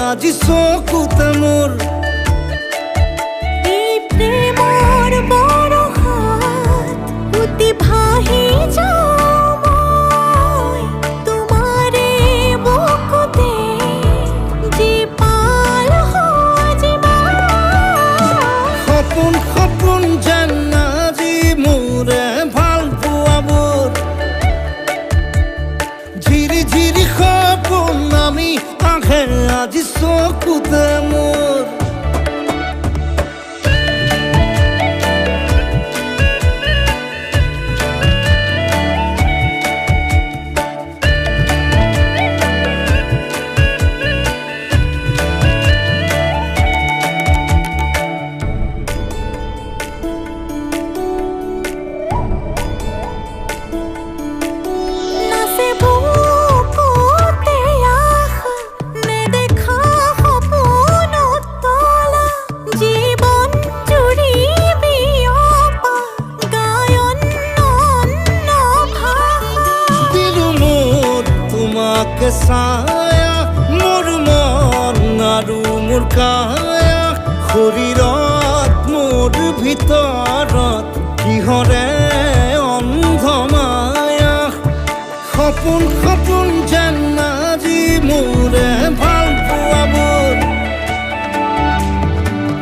আজি চকুতে মোৰ এই প্ৰেমৰ বৰষাত উতি ভাহি যাওঁ মই তোমাৰে বুকুতে জীপাল সজিবা সপোন সপোন যেন আজি মোৰে ভাল পোৱাবোৰ ঝিৰি ঝিৰি সপোন আমি আহে আজি চকুতে মোৰ ছায়া মোৰ মন আৰু মোৰ কায়া শৰীৰত মোৰ ভিতৰত কিহৰে অন্ধ মায়া সপোন সপোন যেন আজি মোৰে ভাল পোৱাবোৰ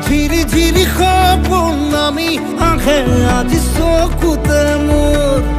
ঝিৰি ঝিৰি সপোন আমি আহে আজি চকুতে মোৰ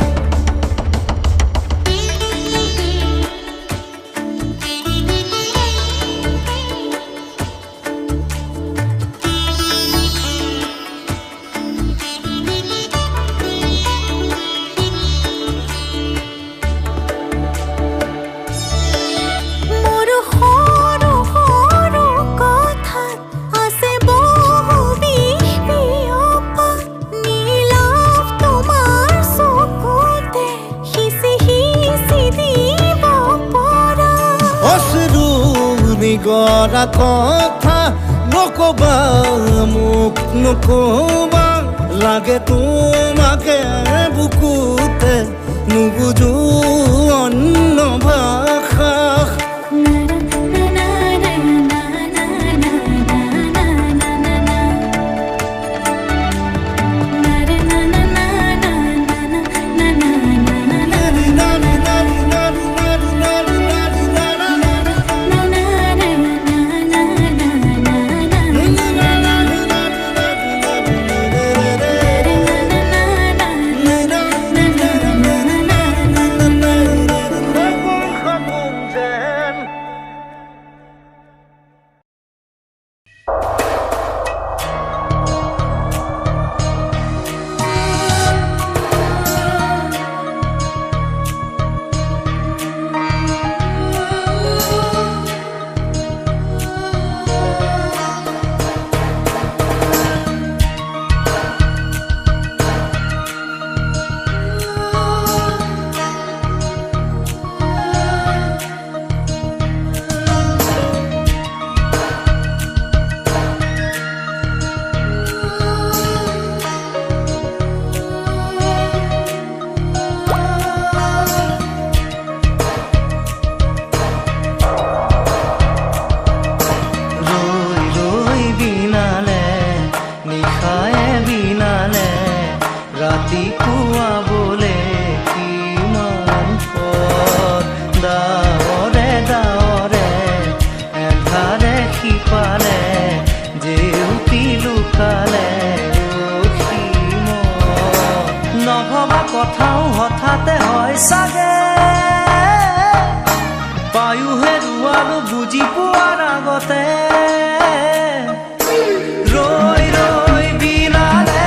গৰা কথা নকবা মোক নকবা লাগে তোমাকে বুকুতে নুবুজো অন্য ভাষা কথাও হঠাতে হয় চাগে পায়ো হেৰুৱালো বুজি পোৱাৰ আগতে ৰৈ ৰৈ বিনালে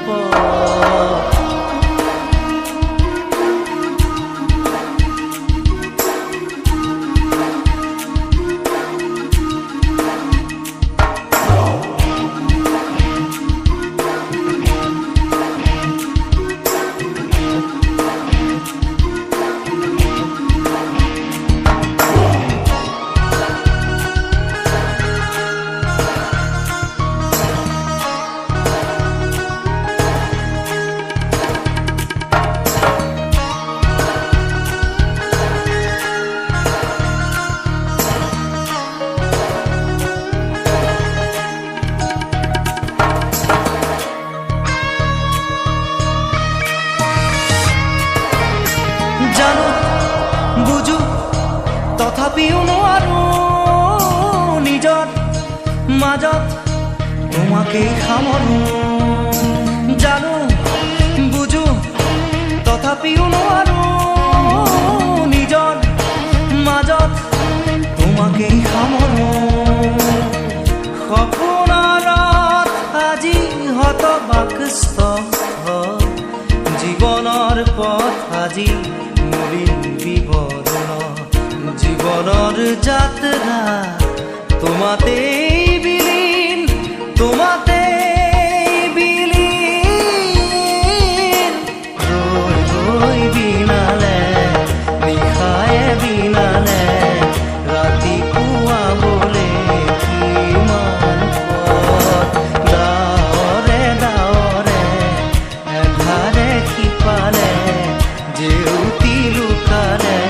পথ। জানো বুঝো তথাপিও নোৱাৰো নিজৰ মাজত তোমাকেই সামৰো। জানো বুঝো তথাপিও নোৱাৰো নিজৰ মাজত তোমাকেই সামৰো। সপোনত আজি হতবাকস্থ জীৱনৰ পথ আজি মলিন বিবৰ্ণ। জীৱনৰ যাত্ৰা তোমাতেই বিলীন, তোমাতেই বিলীন। ৰৈ ৰৈ বিনালে নিশায়ে বিনালে ৰাতিপুৱা বোলে কিমান পথ। ডাৱৰে ডাৱৰে এধাৰে সিপালে জেউতি লুকালে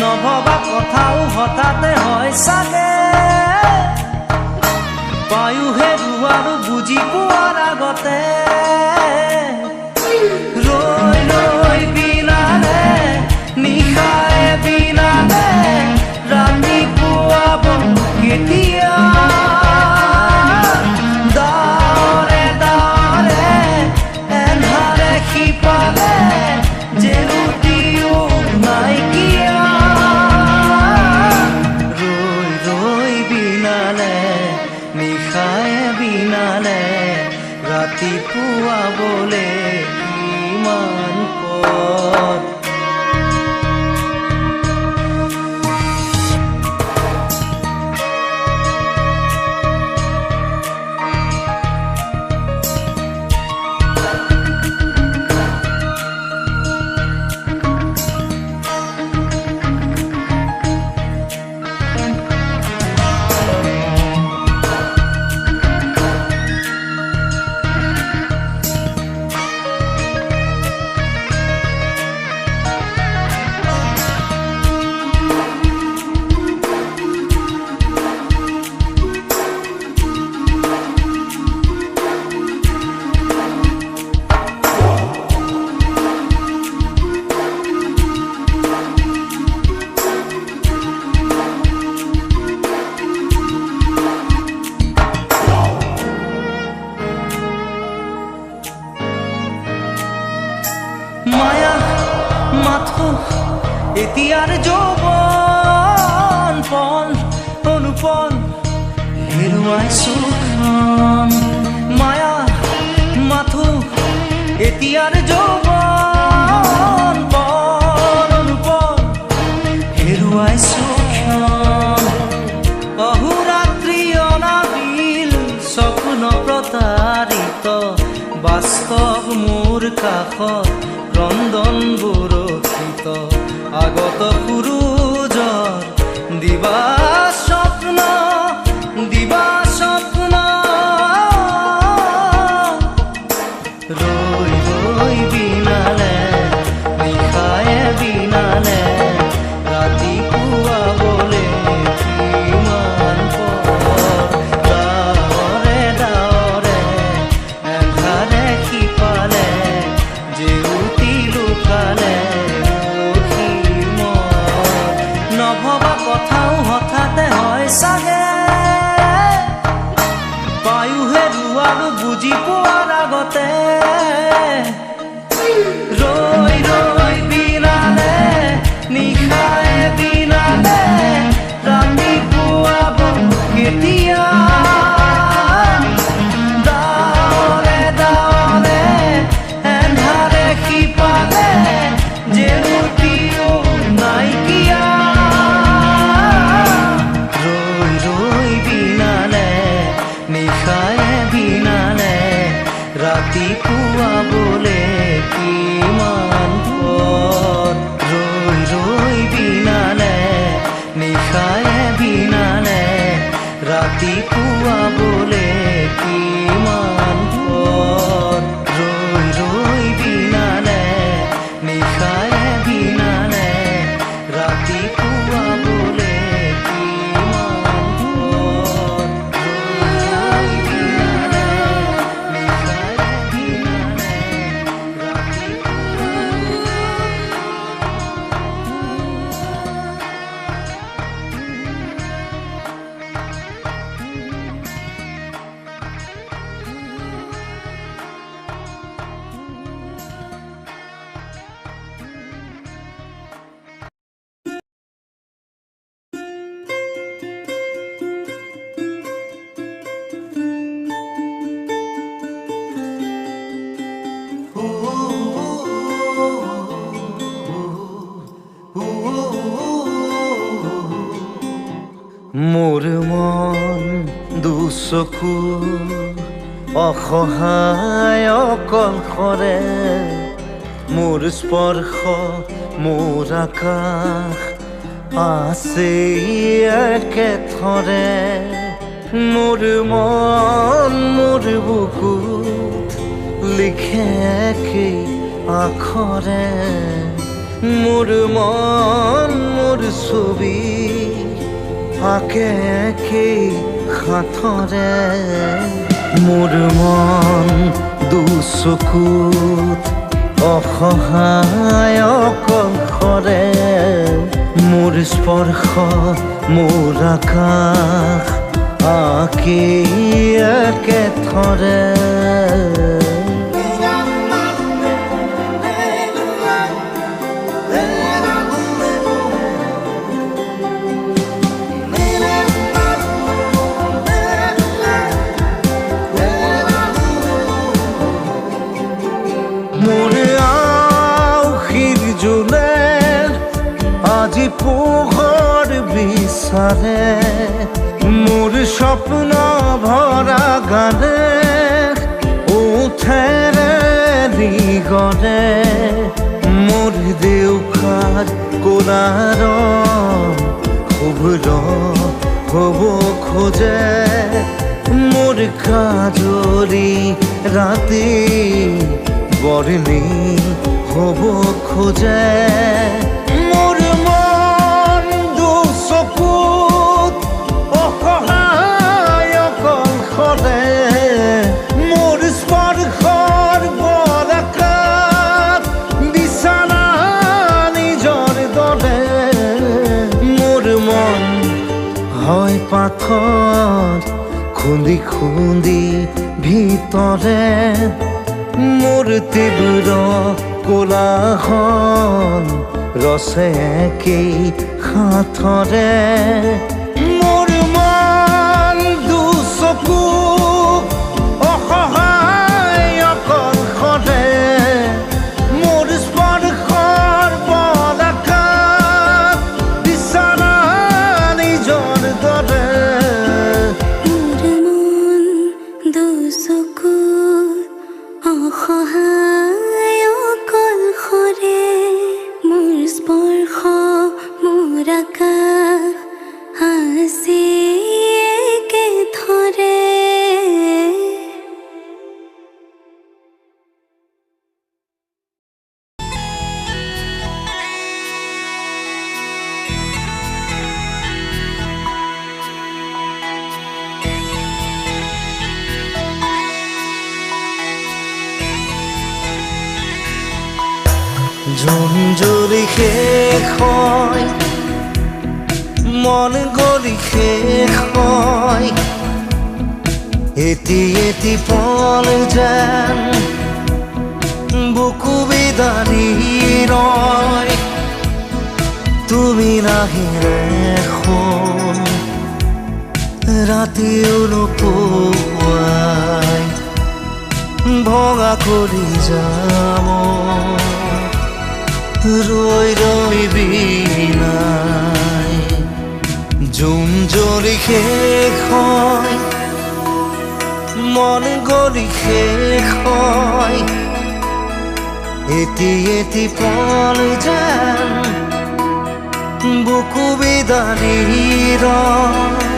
নভবা কথাও হঠাতে হয় চাগে। পায়ো হেৰুৱাৰো বুজি পোৱাৰ আগতে। ৰৈ ৰৈ বিনালে নিশায়ে বিনালে ৰাতিপুৱা কেতিয়া। ডাৱৰে ডাৱৰে এন্ধাৰে সিপালে জেউতিও নাইকিয়া। ৰৈ ৰৈ বিনালে নিশায়ে বিনালে ৰাতিপুৱা বোলে কিমান পথ। মায়া মাথো এতিয়াৰ যৌৱন পল অনুপল হেৰুৱাইছো ক্ষণ। মায়া মাথো এতিয়াৰ যৌৱন পল অনুপল হেৰুৱাইছো ক্ষণ। অহোৰাত্ৰি অনাবিল স্বপ্ন প্ৰতাৰিত বাস্তৱ মোৰ কাষত ক্ৰন্দন বৰষিত। আগত সূৰুজৰ দিবা স্বপ্ন দিবা স্বপ্ন। ৰৈ ৰৈ বিনালে নিশায়ে বিনালে ৰাতিপুৱা বোলে কিমান পথ। ডাৱৰে ডাৱৰে এধাৰে সিপালে জেউতি লুকালে নভবা কথাও হঠাতে হয় চাগে। পায়ো হেৰুৱাৰো বুজি পোৱাৰ আগতে। ৰৈ ৰৈ বিনালে নিশায়ে বিনালে ৰাতিপুৱা কেতিয়া। নিশায় বিনালে ৰাতিপুৱা বোলে কিমান পথ ৰৈ ৰৈ বিনালে নিশায় বিনালে ৰাতিপুৱা বোলে কিমান পথ ৰৈ ৰৈ বিনালে নিশায় বিনালে ৰাতিপুৱা বোলে কিমান পথ ৰৈ ৰৈ বিনালে নিশায় বিনালে মোৰ মন দুচকু অসহায় অকলশৰে মোৰ স্পৰ্শ মোৰ আকাশ আছে একেথৰে মোৰ মন মোৰ বুকুত লিখে একেই আখৰে মোৰ মন মোৰ ছবি আকে একেই হাতৰে মোৰ মন দুচকুত অসহায় অকলশৰে মোৰ স্পৰ্শ মোৰ আকাশ আকেই একেথৰে আজি পোহৰ বিচাৰে মোৰ স্বপ্ন ভৰা গানে উঠেৰে নিগৰে মোৰ দেউখাৰ কোলাৰ শুভ্ৰ হ'ব খোজে মোৰ কাজৰি ৰাতি বৰ্ণি হ'ব খোজে পাথৰ খুন্দি খুন্দি ভিতৰে মোৰ তীব্ৰ কোলাহল ৰচে একেই হাতৰে মোৰ মন দুচকু অসহায় অকলশৰে মোৰ স্পৰ্শৰ বলাকাত বিচনা নিজৰ দৰে অসহায় অকলশৰে মোৰ স্পৰ্শ মোৰ আকাশ আছে একেথৰে জোন জ্বলি শেষ হয় মন গলি শেষ হয় এটি এটি পল যেন বুকু বিদাৰি ৰয় তুমি নাহিলে এখন ৰাতিও নোপোৱাই ভঙা কৰি যাম ৰৈ ৰৈ বিনাই জোন জ্বলি শেষ হয় মন গলি শেষ হয় এটি এটি পল যেন বুকু বিদাৰি ৰয়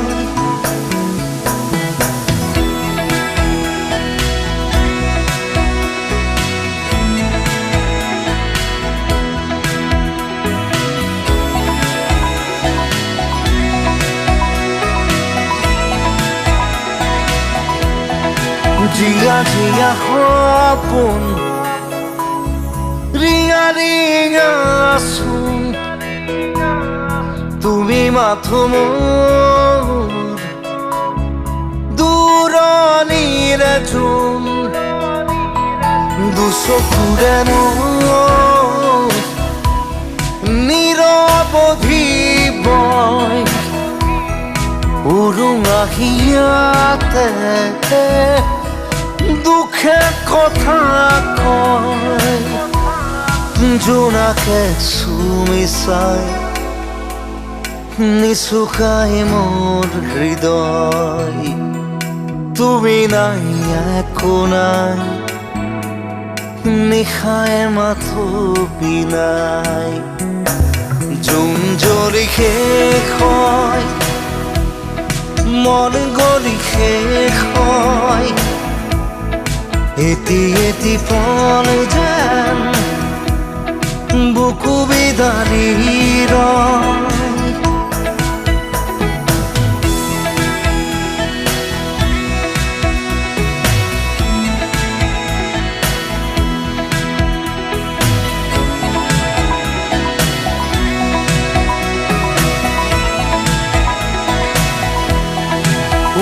জিয়া জিয়া সপোন ৰিঙা ৰিঙা চোন তুমি মাথো মোৰ দূৰণিৰে চোন দুচকুৰে মোৰ নিৰৱধি বয় উৰুঙা হিয়াতে দুখে কথা কয় জোনাকে চুমি চাই নিচুকাই মোৰ হৃদয় তুমি নাই একো নাই নিশাই মাথো বিনাই জোন জ্বলি শেষ হয় মন গলি শেষ হয় এটি এটি পল যেন বুকু বিদাৰি ৰয়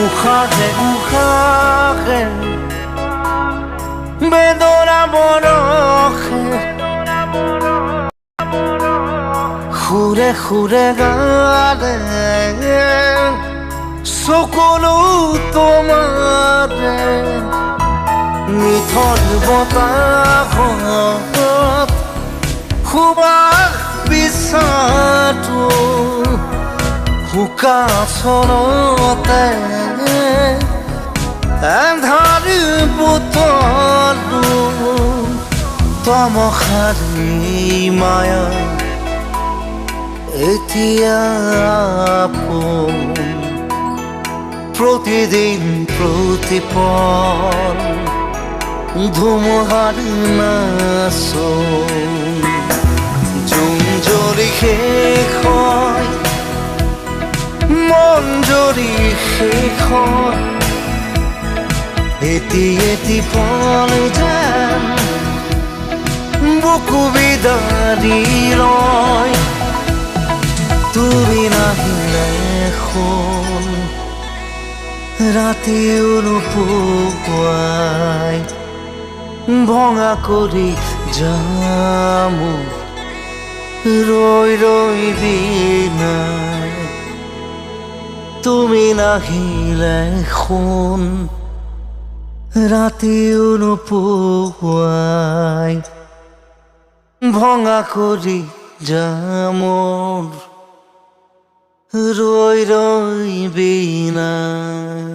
উশাহে উশাহে বেদনা বৰষে সুৰে সুৰে গালে চকুলো তোমাৰে নিথৰ বতাহত সুবাস বিচাৰটো শুকাচলতে এন্ধাৰ বুটলো তমসাৰী মায়া এতিয়া আপোন প্ৰতিদিন প্ৰতিপল ধুমুহাৰ নাচোন জোন জ্বলি শেষ হয় মন জ্বলি শেষ হয় এটি এটি পল যেন বুকু বিদাৰি ৰয় তুমি নাহিলে শুন ৰাতিও নোপোৱাই ভঙা কৰি যাম ৰৈ ৰৈ বিনাই তুমি নাহিলে শুন ৰাতিও নোপোৱাই ভঙা কৰি যাম ৰৈ ৰৈ বিনাই